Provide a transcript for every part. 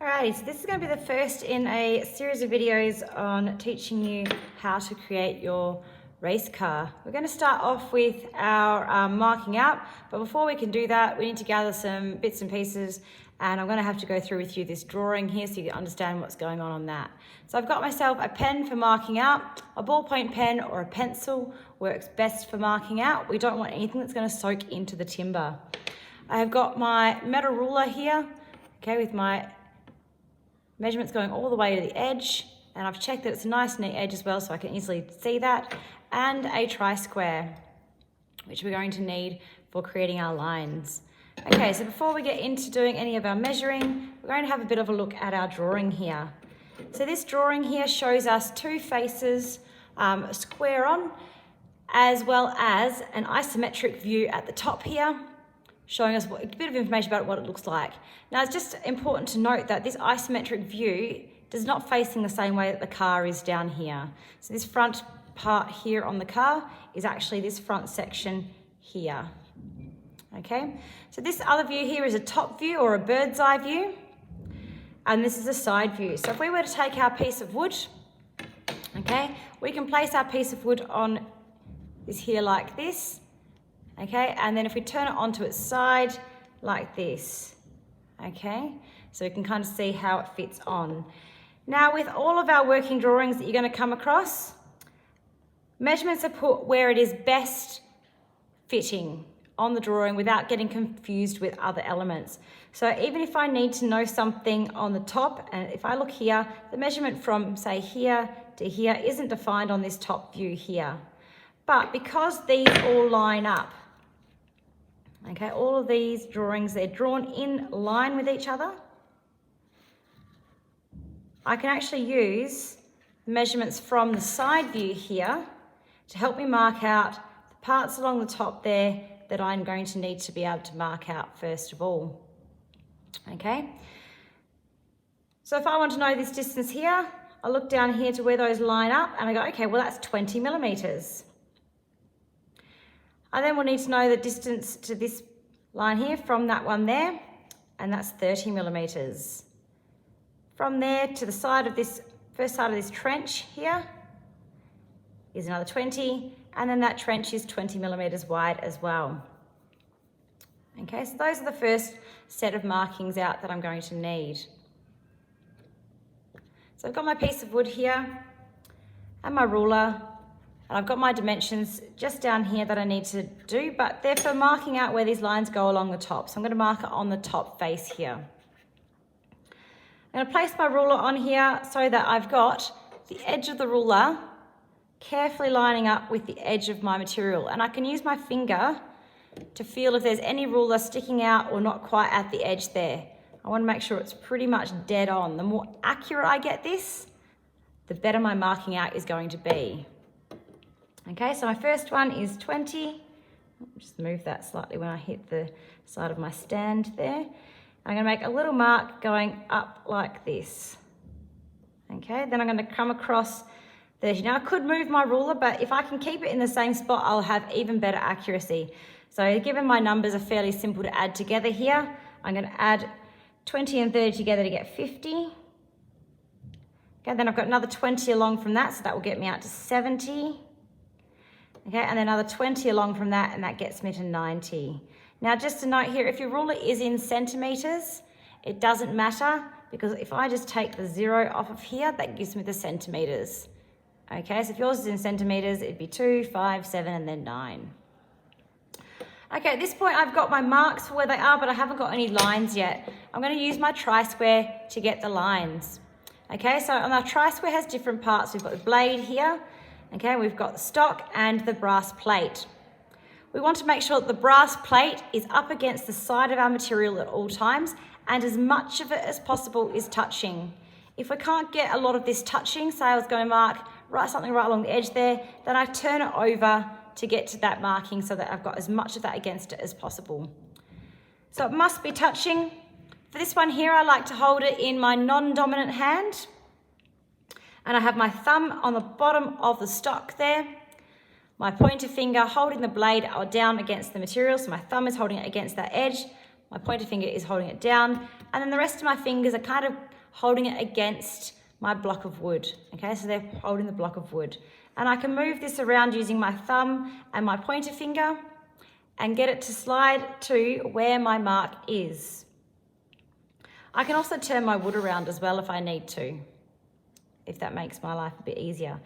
Alrighty, so this is going to be the first in a series of videos on teaching you how to create your race car. We're going to start off with our marking out, but before we can do that, we need to gather some bits and pieces, and I'm going to have to go through with you this drawing here so you can understand what's going on that. So I've got myself a pen for marking out. A ballpoint pen or a pencil works best for marking out. We don't want anything that's going to soak into the timber. I have got my metal ruler here, okay, with my measurements going all the way to the edge, and I've checked that it's a nice neat edge as well so I can easily see that, and a tri-square, which we're going to need for creating our lines. Okay, so before we get into doing any of our measuring, we're going to have a bit of a look at our drawing here. So this drawing here shows us two faces, a square on, as well as an isometric view at the top here, showing us a bit of information about what it looks like. Now, it's just important to note that this isometric view does not facing the same way that the car is down here. So this front part here on the car is actually this front section here. Okay, so this other view here is a top view or a bird's eye view, and this is a side view. So if we were to take our piece of wood, okay, we can place our piece of wood on this here like this. Okay, and then if we turn it onto its side like this, okay, so you can kind of see how it fits on. Now, with all of our working drawings that you're going to come across, measurements are put where it is best fitting on the drawing without getting confused with other elements. So even if I need to know something on the top, and if I look here, the measurement from say here to here isn't defined on this top view here. But because these all line up, okay, all of these drawings, they're drawn in line with each other, I can actually use the measurements from the side view here to help me mark out the parts along the top there that I'm going to need to be able to mark out first of all. Okay, so if I want to know this distance here, I look down here to where those line up and I go, okay, well that's 20 millimeters. I then will need to know the distance to this line here from that one there, and that's 30 millimeters. From there to the side of this, first side of this trench here is another 20, and then that trench is 20 millimeters wide as well. Okay, so those are the first set of markings out that I'm going to need. So I've got my piece of wood here and my ruler, and I've got my dimensions just down here that I need to do, but they're for marking out where these lines go along the top. So I'm going to mark it on the top face here. I'm going to place my ruler on here so that I've got the edge of the ruler carefully lining up with the edge of my material. And I can use my finger to feel if there's any ruler sticking out or not quite at the edge there. I want to make sure it's pretty much dead on. The more accurate I get this, the better my marking out is going to be. Okay, so my first one is 20. Just move that slightly when I hit the side of my stand there. I'm going to make a little mark going up like this. Okay, then I'm going to come across 30. Now I could move my ruler, but if I can keep it in the same spot, I'll have even better accuracy. So given my numbers are fairly simple to add together here, I'm going to add 20 and 30 together to get 50. Okay, then I've got another 20 along from that, so that will get me out to 70. Okay, and then another 20 along from that, and that gets me to 90. Now, just a note here, if your ruler is in centimeters, it doesn't matter, because if I just take the 0 off of here, that gives me the centimeters. Okay, so if yours is in centimeters, it'd be 2, 5, 7, and then 9. Okay, at this point, I've got my marks for where they are, but I haven't got any lines yet. I'm going to use my tri-square to get the lines. Okay, so on our tri-square has different parts. We've got the blade here. Okay, we've got the stock and the brass plate. We want to make sure that the brass plate is up against the side of our material at all times, and as much of it as possible is touching. If we can't get a lot of this touching, say I was going to write something right along the edge there, then I turn it over to get to that marking so that I've got as much of that against it as possible. So it must be touching. For this one here, I like to hold it in my non-dominant hand. And I have my thumb on the bottom of the stock there, my pointer finger holding the blade down against the material, so my thumb is holding it against that edge, my pointer finger is holding it down, and then the rest of my fingers are kind of holding it against my block of wood. Okay, so they're holding the block of wood. And I can move this around using my thumb and my pointer finger and get it to slide to where my mark is. I can also turn my wood around as well if I need to, if that makes my life a bit easier.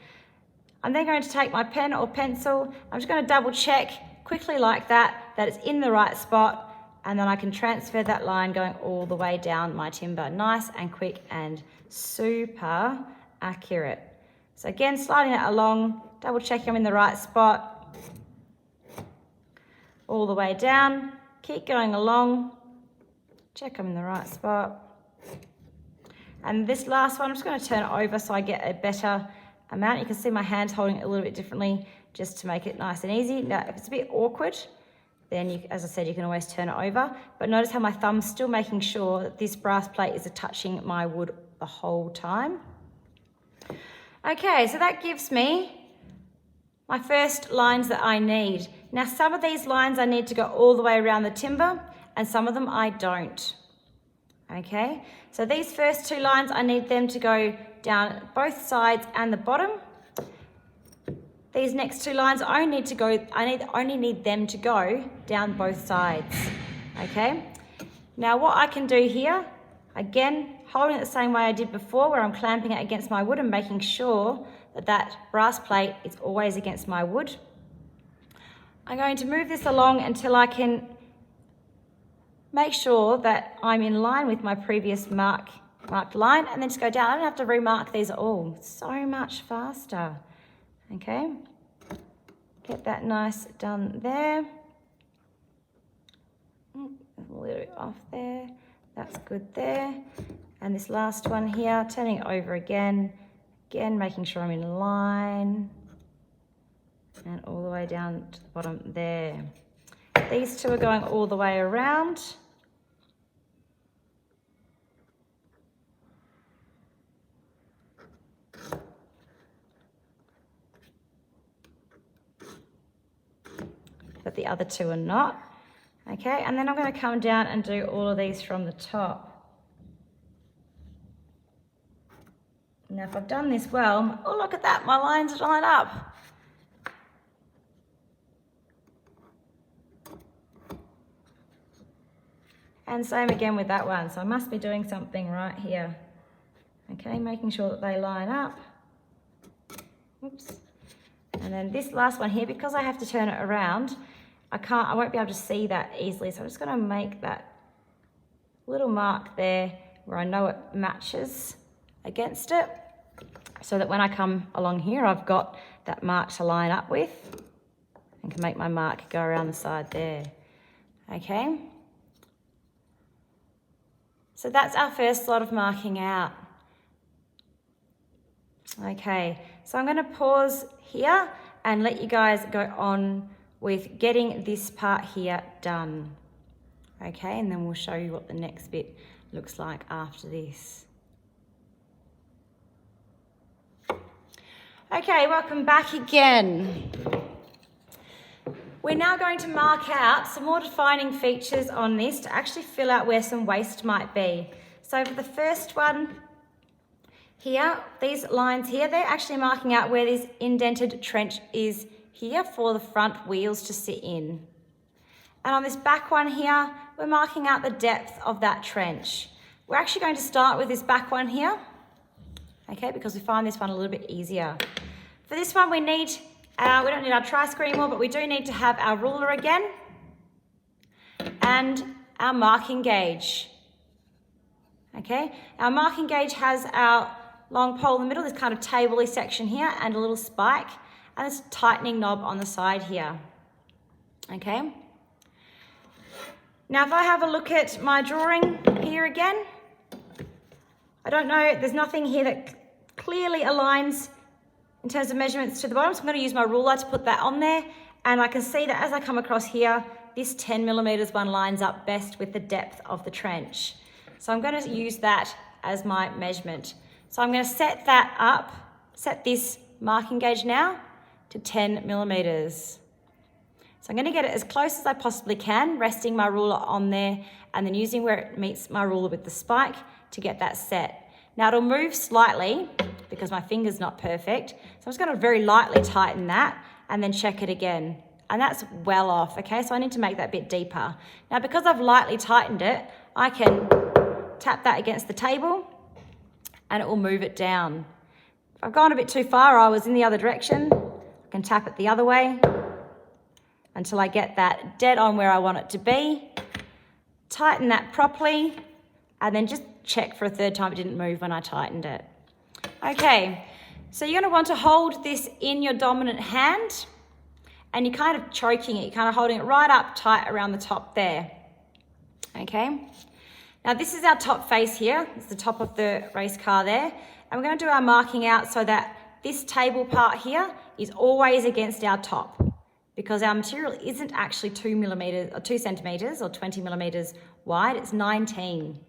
I'm then going to take my pen or pencil. I'm just going to double check quickly like that it's in the right spot, and then I can transfer that line going all the way down my timber. Nice and quick and super accurate. So again, sliding it along, double checking I'm in the right spot, all the way down, keep going along, check I'm in the right spot. And this last one, I'm just going to turn it over so I get a better amount. You can see my hands holding it a little bit differently just to make it nice and easy. Now, if it's a bit awkward, then you, as I said, you can always turn it over. But notice how my thumb's still making sure that this brass plate is touching my wood the whole time. Okay, so that gives me my first lines that I need. Now, some of these lines I need to go all the way around the timber, and some of them I don't. Okay, so these first two lines, I need them to go down both sides and the bottom. These next two lines, I only need them to go down both sides. Okay, now what I can do here, again, holding it the same way I did before, where I'm clamping it against my wood and making sure that that brass plate is always against my wood. I'm going to move this along until I can make sure that I'm in line with my previous marked line, and then just go down. I don't have to remark these at all. It's so much faster. Okay, get that nice done there. A little bit off there. That's good there. And this last one here, turning it over again, making sure I'm in line, and all the way down to the bottom there. These two are going all the way around. But the other two are not. Okay, and then I'm going to come down and do all of these from the top. Now, if I've done this well, oh, look at that, my lines line up. And same again with that one. So I must be doing something right here. Okay, making sure that they line up. Oops. And then this last one here, because I have to turn it around, I won't be able to see that easily. So I'm just going to make that little mark there where I know it matches against it, so that when I come along here, I've got that mark to line up with and can make my mark go around the side there. Okay. So that's our first lot of marking out. Okay, so I'm going to pause here and let you guys go on with getting this part here done. Okay, and then we'll show you what the next bit looks like after this. Okay, welcome back again. We're now going to mark out some more defining features on this to actually fill out where some waste might be. So for the first one here, these lines here, they're actually marking out where this indented trench is here for the front wheels to sit in. And on this back one here, we're marking out the depth of that trench. We're actually going to start with this back one here, okay, because we find this one a little bit easier. For this one, we don't need our tri-square anymore, but we do need to have our ruler again and our marking gauge. Okay, our marking gauge has our long pole in the middle, this kind of table-y section here, and a little spike, and this tightening knob on the side here. Okay. Now, if I have a look at my drawing here again, I don't know, there's nothing here that clearly aligns in terms of measurements to the bottom, so I'm going to use my ruler to put that on there, and I can see that as I come across here, this 10 millimeters one lines up best with the depth of the trench. So I'm going to use that as my measurement. So I'm going to set this marking gauge now to 10 millimeters. So I'm going to get it as close as I possibly can, resting my ruler on there, and then using where it meets my ruler with the spike to get that set. Now it'll move slightly because my finger's not perfect. So I'm just gonna very lightly tighten that and then check it again. And that's well off, okay? So I need to make that a bit deeper. Now because I've lightly tightened it, I can tap that against the table and it will move it down. If I've gone a bit too far, I was in the other direction, I can tap it the other way until I get that dead on where I want it to be. Tighten that properly and then just check for a third time it didn't move when I tightened it. Okay, so you're gonna want to hold this in your dominant hand and you're kind of choking it, you're kind of holding it right up tight around the top there. Okay, now this is our top face here, it's the top of the race car there, and we're gonna do our marking out so that this table part here is always against our top because our material isn't actually 2 millimeters or 2 centimeters or 20 millimeters wide, it's 19.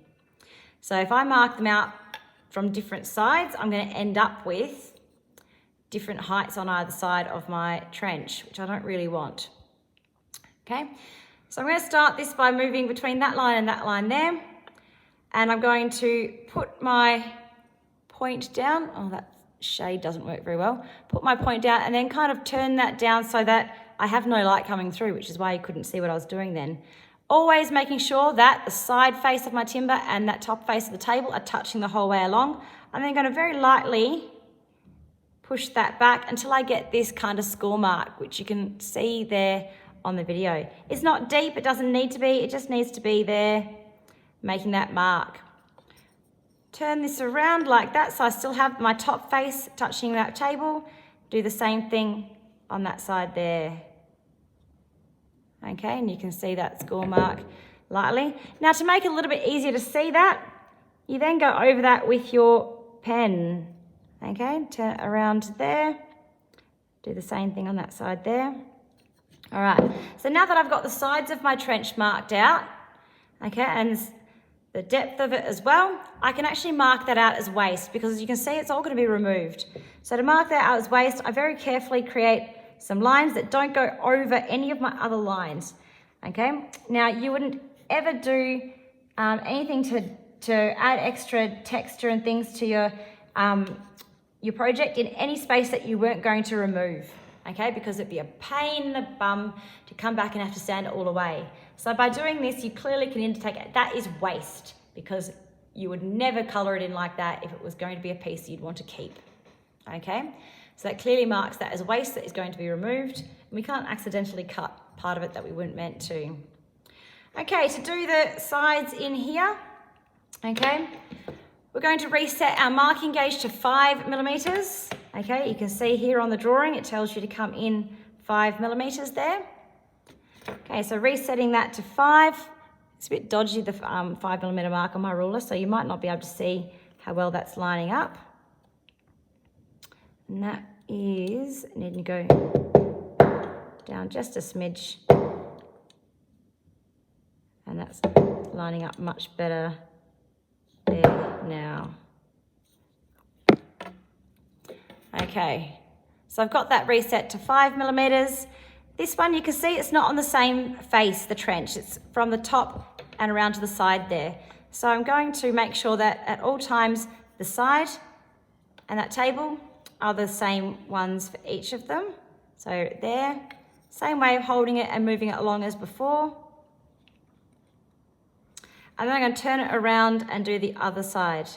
So if I mark them out from different sides, I'm going to end up with different heights on either side of my trench, which I don't really want. Okay, so I'm going to start this by moving between that line and that line there. And I'm going to put my point down. Oh, that shade doesn't work very well. Put my point down and then kind of turn that down so that I have no light coming through, which is why you couldn't see what I was doing then. Always making sure that the side face of my timber and that top face of the table are touching the whole way along. I'm then going to very lightly push that back until I get this kind of score mark, which you can see there on the video. It's not deep, it doesn't need to be, it just needs to be there, making that mark. Turn this around like that so I still have my top face touching that table. Do the same thing on that side there. Okay, and you can see that score mark lightly. Now to make it a little bit easier to see that, you then go over that with your pen. Okay, turn it around there. Do the same thing on that side there. All right, so now that I've got the sides of my trench marked out, okay, and the depth of it as well, I can actually mark that out as waste because as you can see, it's all going to be removed. So to mark that out as waste, I very carefully create some lines that don't go over any of my other lines, okay? Now, you wouldn't ever do anything to add extra texture and things to your project in any space that you weren't going to remove, okay? Because it'd be a pain in the bum to come back and have to sand it all away. So by doing this, you clearly can indicate that is waste because you would never color it in like that if it was going to be a piece you'd want to keep, okay? So that clearly marks that as waste that is going to be removed. And we can't accidentally cut part of it that we weren't meant to. Okay, to do the sides in here, okay, we're going to reset our marking gauge to 5 millimeters. Okay, you can see here on the drawing, it tells you to come in 5 millimeters there. Okay, so resetting that to 5. It's a bit dodgy, the 5 millimeter mark on my ruler, so you might not be able to see how well that's lining up. And that is, needing to go down just a smidge. And that's lining up much better there now. Okay, so I've got that reset to 5 millimeters. This one, you can see it's not on the same face, the trench. It's from the top and around to the side there. So I'm going to make sure that at all times, the side and that table are the same ones for each of them. So there, same way of holding it and moving it along as before. And then I'm going to turn it around and do the other side.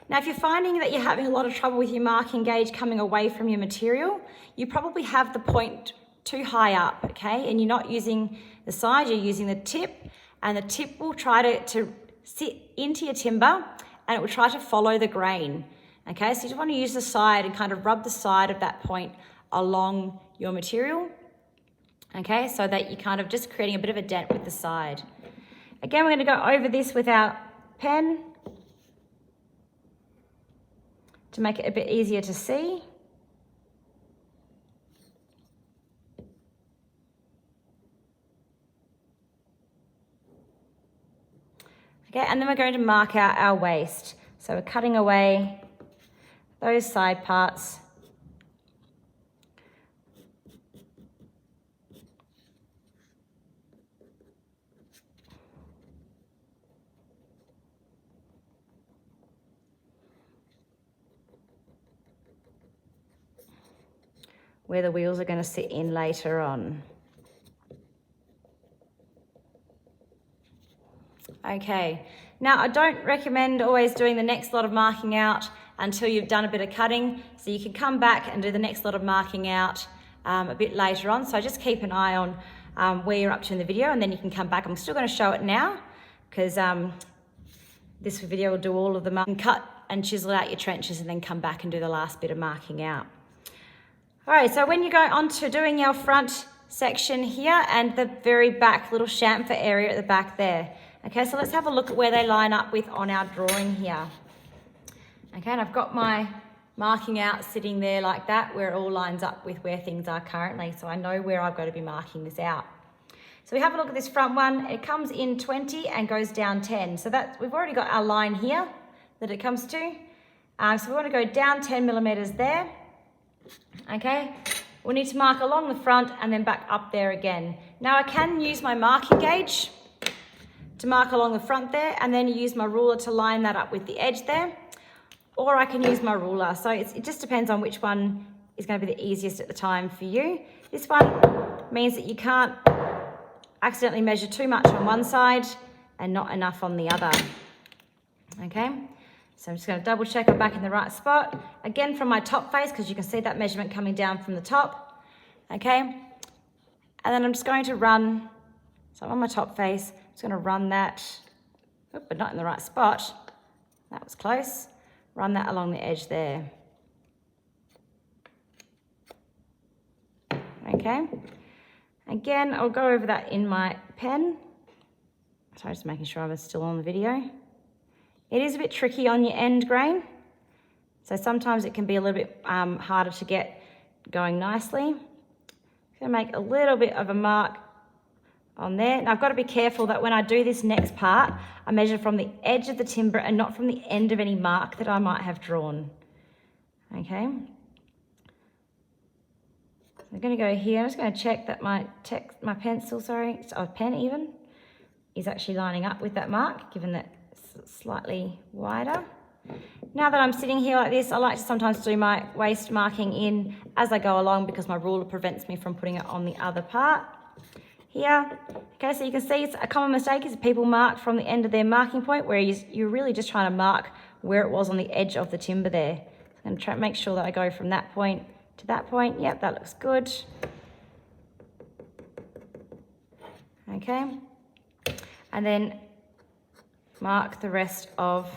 Now, if you're finding that you're having a lot of trouble with your marking gauge coming away from your material, you probably have the point too high up, okay? And you're not using the side, you're using the tip, and the tip will try to sit into your timber and it will try to follow the grain, okay? So you just want to use the side and kind of rub the side of that point along your material, okay? So that you're kind of just creating a bit of a dent with the side. Again, we're going to go over this with our pen to make it a bit easier to see. Okay, and then we're going to mark out our waist. So we're cutting away those side parts. where the wheels are going to sit in later on. Okay, now I don't recommend always doing the next lot of marking out until you've done a bit of cutting, so you can come back and do the next lot of marking out a bit later on. So just keep an eye on where you're up to in the video, and then you can come back. I'm still going to show it now because this video will do all of the marking. Cut and chisel out your trenches and then come back and do the last bit of marking out. All right, so when you go on to doing your front section here and the very back little chamfer area at the back there. Okay, so let's have a look at where they line up with on our drawing here. Okay, and I've got my marking out sitting there like that, where it all lines up with where things are currently. So I know where I've got to be marking this out. So we have a look at this front one. It comes in 20 and goes down 10. So that we've already got our line here that it comes to. So we want to go down 10 millimeters there. Okay, we need to mark along the front and then back up there again. Now I can use my marking gauge to mark along the front there, and then use my ruler to line that up with the edge there, or I can use my ruler. So it just depends on which one is going to be the easiest at the time for you. This one means that you can't accidentally measure too much on one side and not enough on the other. Okay, so I'm just going to double check I'm back in the right spot. Again, from my top face, because you can see that measurement coming down from the top. Okay, and then I'm just going to run, so I'm on my top face, I'm just going to run that, but not in the right spot. That was close. Run that along the edge there. Okay, again, I'll go over that in my pen. Sorry, just making sure I was still on the video. It is a bit tricky on your end grain, so sometimes it can be a little bit harder to get going nicely. I'm going to make a little bit of a mark on there. Now I've got to be careful that when I do this next part, I measure from the edge of the timber and not from the end of any mark that I might have drawn. Okay. So I'm going to go here. I'm just going to check that my pencil, pen even, is actually lining up with that mark, given that it's slightly wider. Now that I'm sitting here like this, I like to sometimes do my waist marking in as I go along, because my ruler prevents me from putting it on the other part here. Okay, so you can see it's a common mistake is people mark from the end of their marking point, where you're really just trying to mark where it was on the edge of the timber there. So I'm going to try to make sure that I go from that point to that point. Yep, that looks good. Okay, and then mark the rest of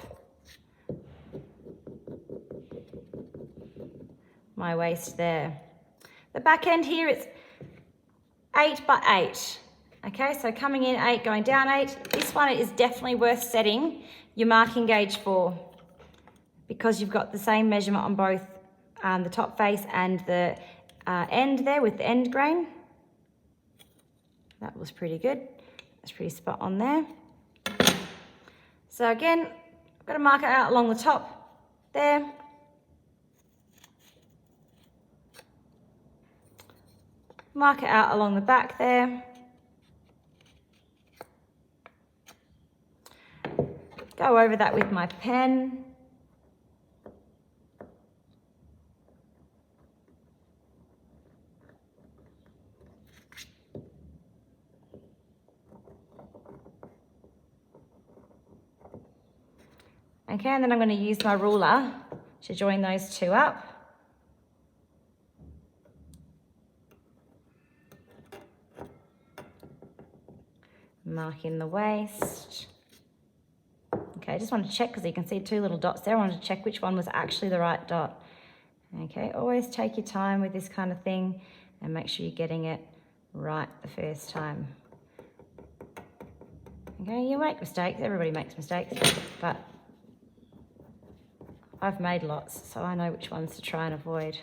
my waist there. The back end here, it's 8 by 8. Okay, so coming in 8, going down 8. This one is definitely worth setting your marking gauge for, because you've got the same measurement on both the top face and the end there with the end grain. That was pretty good. That's pretty spot on there. So again, I've got to mark it out along the top there. Mark it out along the back there. Go over that with my pen. Okay, and then I'm going to use my ruler to join those two up. Mark in the waist. Okay, I just want to check, because you can see 2 little dots there. I wanted to check which one was actually the right dot. Okay, always take your time with this kind of thing and make sure you're getting it right the first time. Okay, you make mistakes, everybody makes mistakes, but I've made lots, so I know which ones to try and avoid.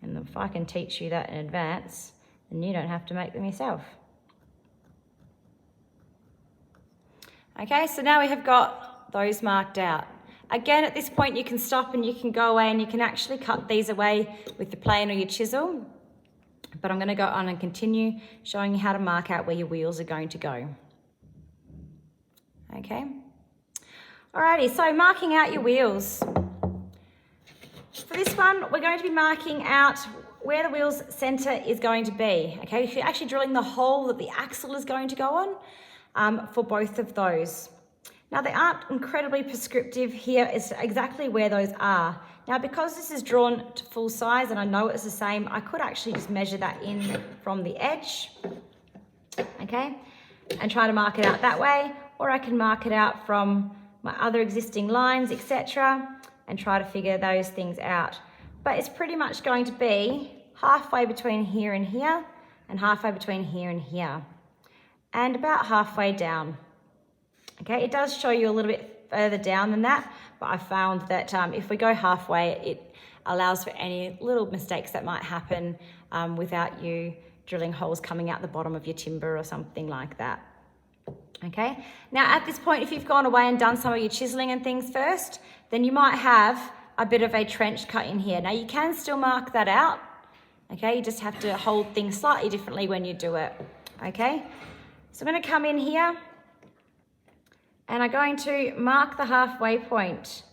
And if I can teach you that in advance, then you don't have to make them yourself. Okay, so now we have got those marked out. Again, at this point, you can stop and you can go away and you can actually cut these away with the plane or your chisel. But I'm going to go on and continue showing you how to mark out where your wheels are going to go. Okay. Alrighty, so marking out your wheels. For this one, we're going to be marking out where the wheel's center is going to be. Okay, if you're actually drilling the hole that the axle is going to go on for both of those. Now they aren't incredibly prescriptive here as to exactly where those are. Now because this is drawn to full size and I know it's the same, I could actually just measure that in from the edge, okay, and try to mark it out that way, or I can mark it out from my other existing lines, etc., and try to figure those things out. But it's pretty much going to be halfway between here and here, and halfway between here and here, and about halfway down. Okay, it does show you a little bit further down than that, but I found that if we go halfway, it allows for any little mistakes that might happen without you drilling holes coming out the bottom of your timber or something like that. Okay, now at this point, if you've gone away and done some of your chiseling and things first, then you might have a bit of a trench cut in here. Now you can still mark that out, okay, you just have to hold things slightly differently when you do it, okay. So I'm going to come in here and I'm going to mark the halfway point.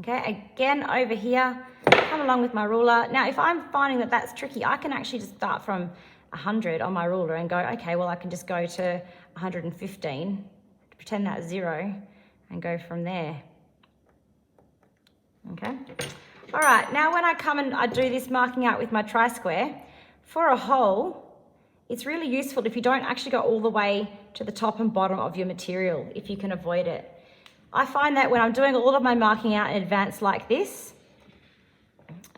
Okay, again over here, come along with my ruler. Now, if I'm finding that that's tricky, I can actually just start from 100 on my ruler and go, okay, well, I can just go to 115, pretend that's 0, and go from there. Okay. All right, now when I come and I do this marking out with my tri-square, for a hole, it's really useful if you don't actually go all the way to the top and bottom of your material, if you can avoid it. I find that when I'm doing all of my marking out in advance like this,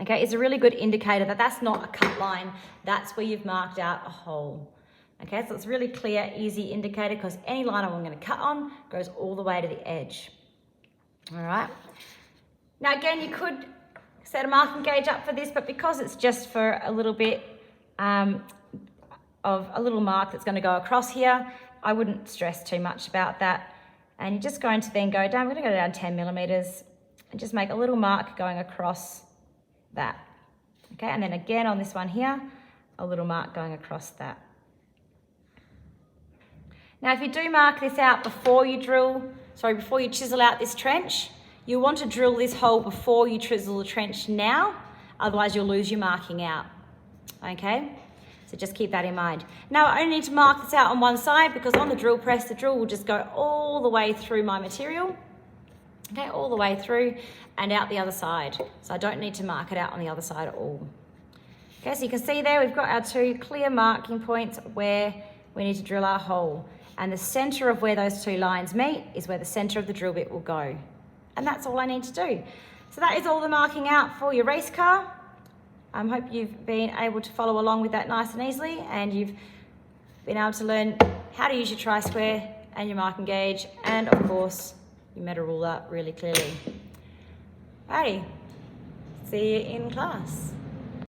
okay, it's a really good indicator that that's not a cut line, that's where you've marked out a hole. Okay, so it's a really clear, easy indicator because any line I'm going to cut on goes all the way to the edge. All right. Now again, you could set a marking gauge up for this, but because it's just for a little bit of a little mark that's going to go across here, I wouldn't stress too much about that. And you're just going to then go down, I'm going to go down 10 millimeters and just make a little mark going across that. Okay, and then again on this one here, a little mark going across that. Now if you do mark this out before you before you chisel out this trench, you want to drill this hole before you chisel the trench now, otherwise you'll lose your marking out. Okay? So just keep that in mind. Now I only need to mark this out on one side because on the drill press, the drill will just go all the way through my material. Okay, all the way through and out the other side. So I don't need to mark it out on the other side at all. Okay, so you can see there we've got our two clear marking points where we need to drill our hole. And the center of where those two lines meet is where the center of the drill bit will go. And that's all I need to do. So that is all the marking out for your race car. I hope you've been able to follow along with that nice and easily, and you've been able to learn how to use your tri-square and your marking gauge, and of course, your meta ruler really clearly. Alrighty, see you in class.